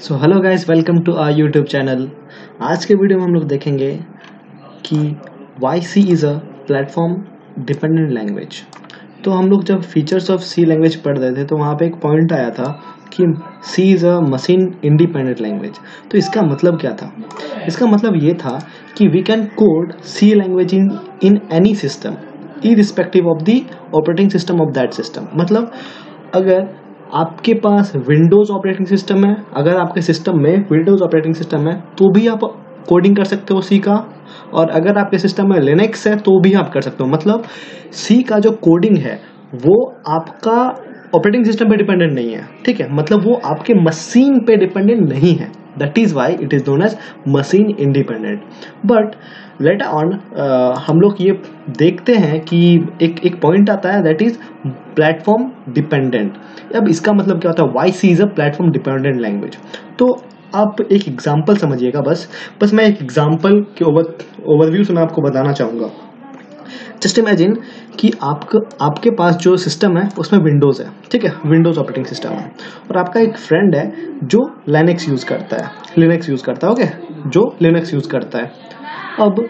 So hello guys, welcome to our YouTube channel. आज के video में हम लोग देखेंगे कि why C is a platform dependent language. तो हम लोग जब फीचर्स ऑफ सी लैंग्वेज पढ़ रहे थे तो वहाँ पे एक पॉइंट आया था कि C is a machine independent language. तो इसका मतलब क्या था? इसका मतलब ये था कि we can code C language in any system irrespective of the operating system of that system. मतलब अगर आपके पास विंडोज़ ऑपरेटिंग सिस्टम है, अगर आपके सिस्टम में विंडोज़ ऑपरेटिंग सिस्टम है तो भी आप कोडिंग कर सकते हो सी का, और अगर आपके सिस्टम में लिनक्स है तो भी आप कर सकते हो। मतलब सी का जो कोडिंग है वो आपका ऑपरेटिंग सिस्टम पे डिपेंडेंट नहीं है, ठीक है। मतलब वो आपके मशीन पे डिपेंडेंट नहीं है। That is why it is known as machine independent. But later on हम लोग ये देखते हैं कि एक पॉइंट आता है दैट इज प्लेटफॉर्म डिपेंडेंट। अब इसका मतलब क्या होता है? Why C is a platform dependent language. तो आप एक एग्जाम्पल समझिएगा। बस मैं एक एग्जाम्पल के ओवरव्यू से मैं आपको बताना चाहूँगा। जस्ट इमेजिन कि आपके पास जो सिस्टम है उसमें विंडोज़ है, ठीक है, विंडोज़ ऑपरेटिंग सिस्टम है, और आपका एक फ्रेंड है जो लिनक्स यूज़ करता है, ओके, जो लिनक्स यूज़ करता है। अब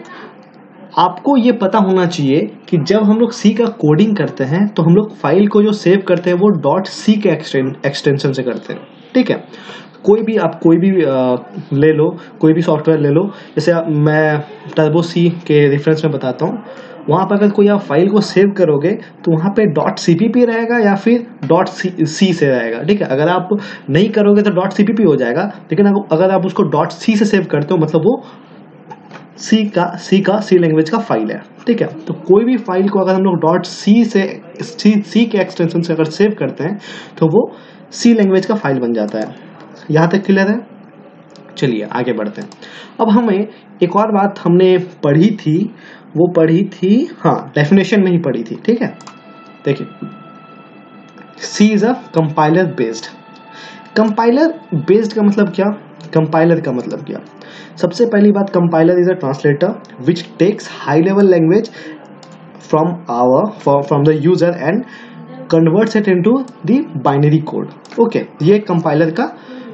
आपको ये पता होना चाहिए कि जब हम लोग सी का कोडिंग करते हैं तो हम लोग फाइल को जो सेव करते हैं वो डॉट सी के एक्सटेंशन से करते हैं, ठीक है। कोई भी ले लो, कोई भी सॉफ्टवेयर ले लो। जैसे मैं टर्बो सी के रेफरेंस में बताता हूँ। वहाँ पर अगर कोई आप फाइल को सेव करोगे तो वहाँ पे डॉट सीपीपी रहेगा या फिर डॉट सी से रहेगा, ठीक है। अगर आप नहीं करोगे तो डॉट सीपीपी हो जाएगा, लेकिन अगर आप उसको डॉट सी से सेव करते हो मतलब वो सी लैंग्वेज का फाइल है, ठीक है। तो कोई भी फाइल को अगर हम लोग डॉट सी के एक्सटेंशन से अगर सेव करते हैं तो वो सी लैंग्वेज का फाइल बन जाता है। यहाँ तक क्लियर है? चलिए आगे बढ़ते हैं। अब हमें एक और बात हमने पढ़ी थी, वो पढ़ी थी, हाँ, डेफिनेशन में ही पढ़ी थी, ठीक है। देखिए, C is a compiler based. Compiler based का मतलब क्या? कंपाइलर का मतलब क्या? सबसे पहली बात, compiler is a translator which takes high level language from the user and converts it into the binary code. Okay, ये कंपाइलर का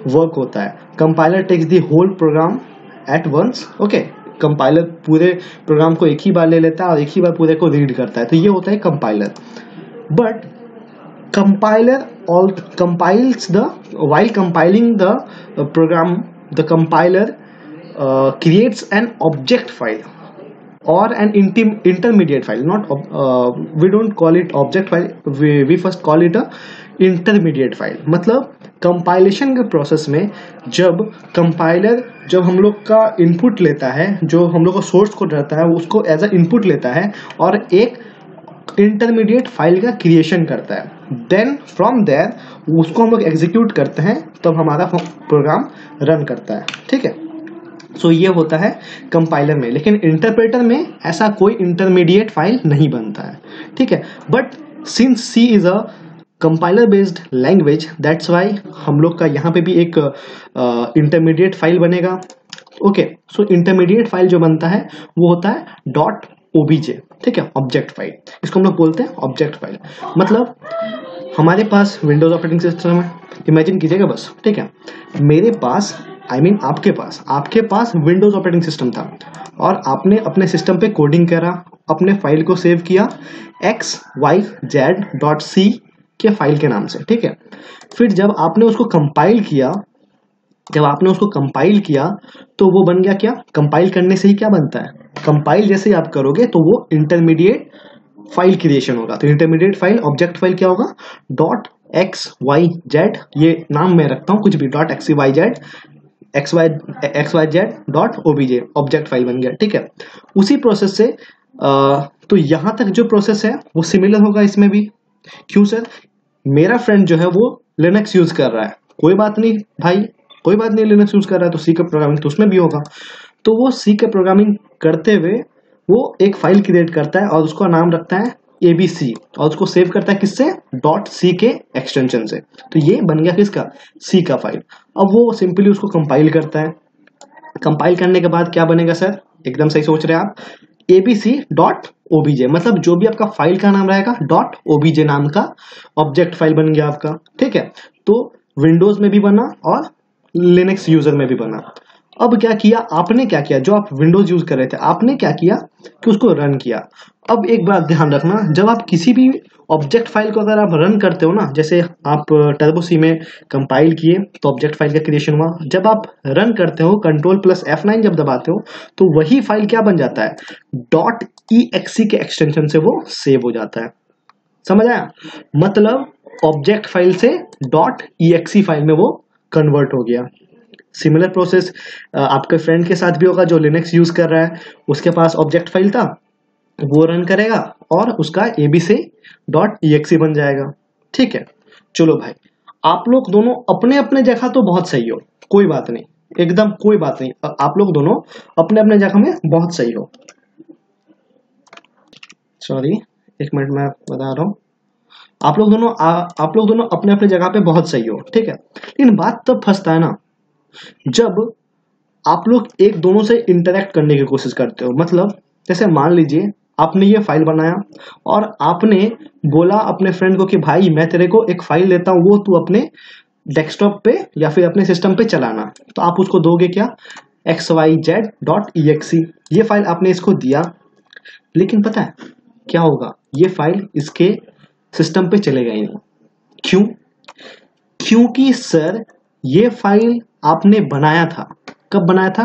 वर्क होता है। Compiler takes the whole program at once. Okay, compiler पूरे program को एक ही बार ले लेता है और एक ही बार पूरे को रीड करता है, तो ये होता है compiler. But compiler all compiles the while compiling the program, the compiler creates an object file or an intermediate file. Not we don't call it object file, we first call it a intermediate file. मतलब compilation के process में जब हम लोग का input लेता है, जो हम लोग का सोर्स कोड रहता है उसको एज अ इनपुट लेता है और एक इंटरमीडिएट फाइल का क्रिएशन करता है, देन फ्रॉम देयर उसको हम लोग एग्जीक्यूट करते हैं, तब हमारा प्रोग्राम रन करता है, ठीक है। सो ये होता है कंपाइलर में। लेकिन इंटरप्रेटर में ऐसा कोई इंटरमीडिएट फाइल नहीं बनता है, ठीक है। But since C is a compiler based language, that's why हम लोग का यहाँ पे भी एक इंटरमीडिएट फाइल बनेगा। ओके, सो इंटरमीडिएट फाइल जो बनता है वो होता है डॉट ओबीजे, ठीक है, ऑब्जेक्ट फाइल। इसको हम लोग बोलते हैं ऑब्जेक्ट फाइल। मतलब हमारे पास विंडोज ऑपरेटिंग सिस्टम है, इमेजिन कीजिएगा बस, ठीक है। मेरे पास आपके पास विंडोज ऑपरेटिंग सिस्टम था और आपने अपने सिस्टम पे कोडिंग करा, अपने फाइल को सेव किया xyz.c के फाइल के नाम से, ठीक है। फिर जब आपने उसको कंपाइल किया तो वो बन गया क्या? कंपाइल करने से ही क्या बनता है? कंपाइल जैसे ही आप करोगे तो वो इंटरमीडिएट फाइल क्रिएशन होगा। तो इंटरमीडिएट फाइल ऑब्जेक्ट फाइल क्या होगा? डॉट XYZ, ये नाम मैं रखता हूँ कुछ भी, dot XYZ dot OBJ object file बन गया, ठीक है। उसी प्रोसेस से तो यहां तक जो प्रोसेस है वो सिमिलर होगा इसमें भी। क्यों सर? मेरा फ्रेंड जो है वो लिनक्स यूज कर रहा है, कोई बात नहीं भाई, कोई बात नहीं, लिनक्स यूज कर रहा है तो सी का प्रोग्रामिंग तो उसमें भी होगा। तो वो सी का प्रोग्रामिंग करते हुए वो एक फाइल क्रिएट करता है और उसका नाम रखता है ABC, और उसको सेव करता है किससे? डॉट सी के एक्सटेंशन से। तो ये बन गया किसका? सी का फाइल। अब वो सिंपली उसको कंपाइल करता है। कंपाइल करने के बाद क्या बनेगा सर? एकदम सही सोच रहे हैं आप, ABC डॉट OBJ, मतलब जो भी आपका फाइल का नाम रहेगा डॉट OBJ नाम का ऑब्जेक्ट फाइल बन गया आपका, ठीक है। तो विंडोज में भी बना और लिनक्स यूजर में भी बना। अब क्या किया आपने, क्या किया, जो आप विंडोज यूज कर रहे थे आपने क्या किया कि उसको रन किया। अब एक बात ध्यान रखना, जब आप किसी भी ऑब्जेक्ट फाइल को अगर आप रन करते हो ना, जैसे आप टर्बो सी में कंपाइल किए तो ऑब्जेक्ट फाइल का क्रिएशन हुआ, जब आप रन करते हो Ctrl+F9 जब दबाते हो तो वही फाइल क्या बन जाता है, .exe के एक्सटेंशन से वो सेव हो जाता है। समझ आया, मतलब ऑब्जेक्ट फाइल से .exe फाइल में वो कन्वर्ट हो गया। सिमिलर प्रोसेस आपके फ्रेंड के साथ भी होगा जो लिनक्स यूज कर रहा है, उसके पास ऑब्जेक्ट फाइल था, वो रन करेगा और उसका abc.exe बन जाएगा। ठीक है, चलो भाई, आप लोग दोनों अपने अपने जगह तो बहुत सही हो, कोई बात नहीं, एकदम कोई बात नहीं, आप लोग दोनों अपने अपने जगह में बहुत सही हो। सॉरी, एक मिनट मैं बता रहा हूं, आप लोग दोनों अपने अपने जगह पे बहुत सही हो, ठीक है। लेकिन बात तब फंसता है ना जब आप लोग एक दोनों से इंटरेक्ट करने की कोशिश करते हो। मतलब जैसे मान लीजिए आपने ये फाइल बनाया और आपने बोला अपने फ्रेंड को कि भाई मैं तेरे को एक फाइल देता हूँ, वो तू अपने डेस्कटॉप पे या फिर अपने सिस्टम पे चलाना। तो आप उसको दोगे क्या, xyz.exe, ये फाइल आपने इसको दिया। लेकिन पता है क्या होगा, ये फाइल इसके सिस्टम पे चलेगा ही नहीं। क्यों? क्योंकि सर ये फाइल आपने बनाया था, कब बनाया था,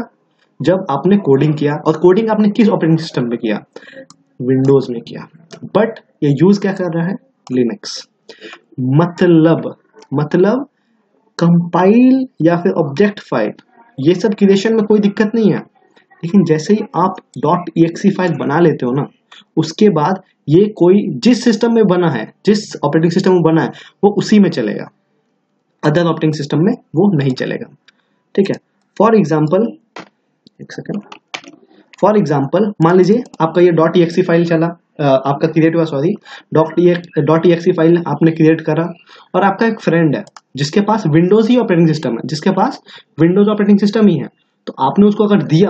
जब आपने कोडिंग किया। और कोडिंग आपने किस ऑपरेटिंग सिस्टम में किया, विंडोज में किया। बट ये यूज क्या कर रहा है, लिनक्स। मतलब कंपाइल या फिर ऑब्जेक्ट फाइल, ये सब क्रिएशन में कोई दिक्कत नहीं है। लेकिन जैसे ही आप .exe फाइल बना लेते हो ना, उसके बाद ये कोई जिस सिस्टम में बना है, जिस ऑपरेटिंग सिस्टम में बना है, वो उसी में चलेगा, अदर ऑपरेटिंग सिस्टम में वो नहीं चलेगा। ठीक है, फॉर एग्जाम्पल, एक सेकेंड, फॉर एग्जाम्पल मान लीजिए आपका ये .exe फाइल चला, आपका क्रिएट हुआ, सॉरी, .exe फाइल आपने क्रिएट करा, और आपका एक फ्रेंड है जिसके पास विंडोज ही ऑपरेटिंग सिस्टम है, जिसके पास विंडोज ऑपरेटिंग सिस्टम ही है। तो आपने उसको अगर दिया,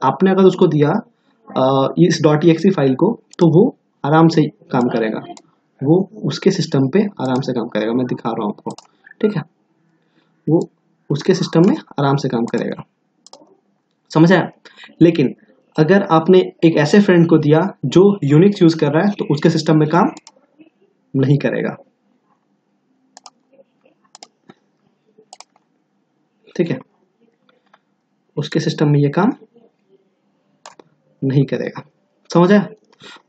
आपने अगर उसको दिया इस .exe फाइल को, तो वो आराम से काम करेगा, वो उसके सिस्टम पे आराम से काम करेगा। मैं दिखा रहा हूँ आपको, ठीक है, वो उसके सिस्टम में आराम से काम करेगा। समझ आया? लेकिन अगर आपने एक ऐसे फ्रेंड को दिया जो यूनिक्स यूज कर रहा है, तो उसके सिस्टम में काम नहीं करेगा। ठीक है, उसके सिस्टम में ये काम नहीं करेगा। समझ आया?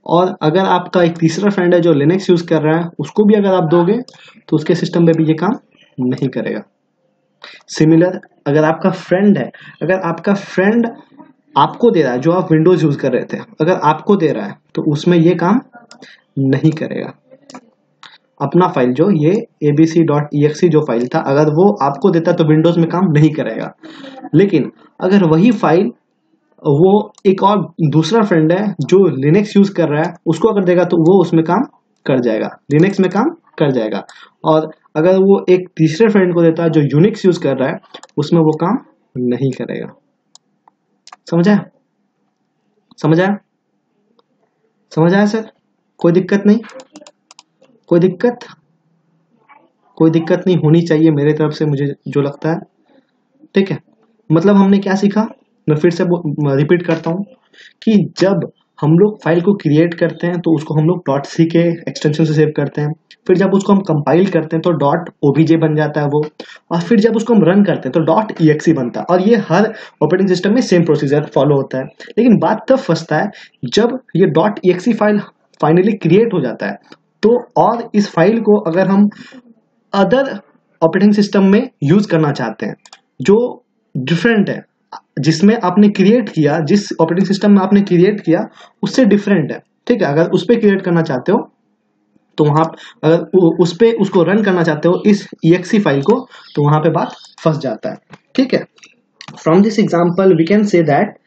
और अगर आपका एक तीसरा फ्रेंड है जो लिनक्स यूज कर रहा है, उसको भी अगर आप दोगे तो उसके सिस्टम में भी ये काम नहीं करेगा। सिमिलर, अगर आपका फ्रेंड है, अगर आपका फ्रेंड आपको दे रहा है, जो आप विंडोज यूज कर रहे थे, अगर आपको दे रहा है तो उसमें ये काम नहीं करेगा। अपना फाइल जो ये abc.exe जो फाइल था, अगर वो आपको देता तो विंडोज में काम नहीं करेगा। लेकिन अगर वही फाइल वो एक और दूसरा फ्रेंड है जो लिनक्स यूज कर रहा है, उसको अगर देगा तो वो उसमें काम कर जाएगा, लिनक्स में काम कर जाएगा। और अगर वो एक तीसरे फ्रेंड को देता है जो यूनिक्स यूज कर रहा है, उसमें वो काम नहीं करेगा। समझ आया? समझ आया? समझ आया सर? कोई दिक्कत नहीं? कोई दिक्कत? कोई दिक्कत नहीं होनी चाहिए मेरे तरफ से, मुझे जो लगता है। ठीक है, मतलब हमने क्या सीखा, मैं फिर से रिपीट करता हूँ कि जब हम लोग फाइल को क्रिएट करते हैं तो उसको हम लोग .c के एक्सटेंशन से सेव करते हैं। फिर जब उसको हम कंपाइल करते हैं तो .obj बन जाता है वो, और फिर जब उसको हम रन करते हैं तो .exe बनता है। और ये हर ऑपरेटिंग सिस्टम में सेम प्रोसीजर फॉलो होता है। लेकिन बात तब फंसता है जब ये .exe फाइल फाइनली क्रिएट हो जाता है तो, और इस फाइल को अगर हम अदर ऑपरेटिंग सिस्टम में यूज करना चाहते हैं जो डिफरेंट है, जिसमें आपने क्रिएट किया, जिस ऑपरेटिंग सिस्टम में आपने क्रिएट किया उससे डिफरेंट है। ठीक है, अगर उस पर क्रिएट करना चाहते हो तो वहां, अगर उस पे उसको रन करना चाहते हो इस exe फाइल को, तो वहां पे बात फंस जाता है। ठीक है, from this example we can say that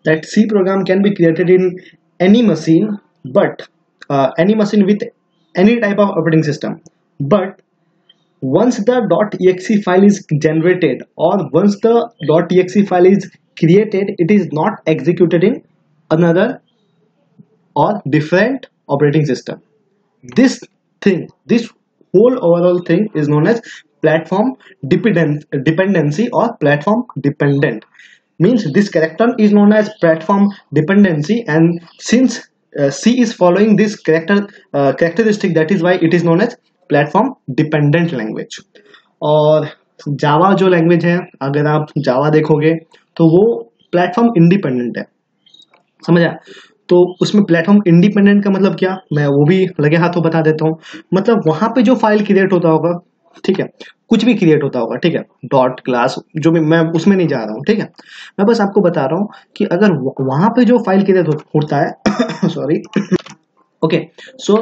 C program can be created in any machine, but any machine with any type of operating system. But once the .exe file is generated, or once the .exe file is created, it is not executed in another or different operating system. This thing, this whole overall thing is known as platform dependency or platform dependent. Means this character is known as platform dependency, and since C is following this characteristic, that is why it is known as platform dependent language. और जावा जो language है, अगर आप जावा देखोगे तो वो platform independent है, समझा? तो उसमें प्लेटफॉर्म इंडिपेंडेंट का मतलब क्या, मैं वो भी लगे हाथों बता देता हूँ. मतलब वहां पे जो फाइल क्रिएट होता होगा, ठीक है, कुछ भी क्रिएट होता होगा, ठीक है, डॉट क्लास जो भी, मैं उसमें नहीं जा रहा हूँ, ठीक है, मैं बस आपको बता रहा हूँ कि अगर वहां पे जो फाइल क्रिएट होता है सॉरी, ओके, सो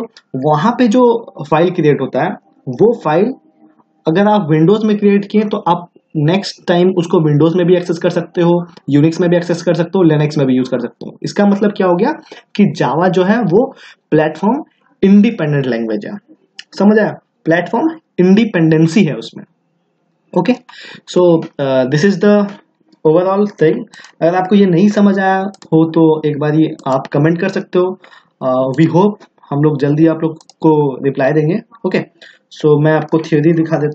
वहां पे जो फाइल क्रिएट होता है, वो फाइल अगर आप विंडोज में क्रिएट किए तो आप नेक्स्ट टाइम उसको विंडोज में भी एक्सेस कर सकते हो, यूनिक्स में भी एक्सेस कर सकते हो, लिनक्स में भी यूज कर सकते हो. इसका मतलब क्या हो गया कि जावा जो है वो प्लेटफॉर्म इंडिपेंडेंट लैंग्वेज है, समझ आया? प्लेटफॉर्म इंडिपेंडेंसी है उसमें. Okay, so this is the overall thing. अगर आपको ये नहीं समझ आया हो तो एक बार ये आप कमेंट कर सकते हो. वी होप हम लोग जल्दी आप लोग को रिप्लाई देंगे. ओके, सो मैं आपको थ्योरी दिखा देता हूँ.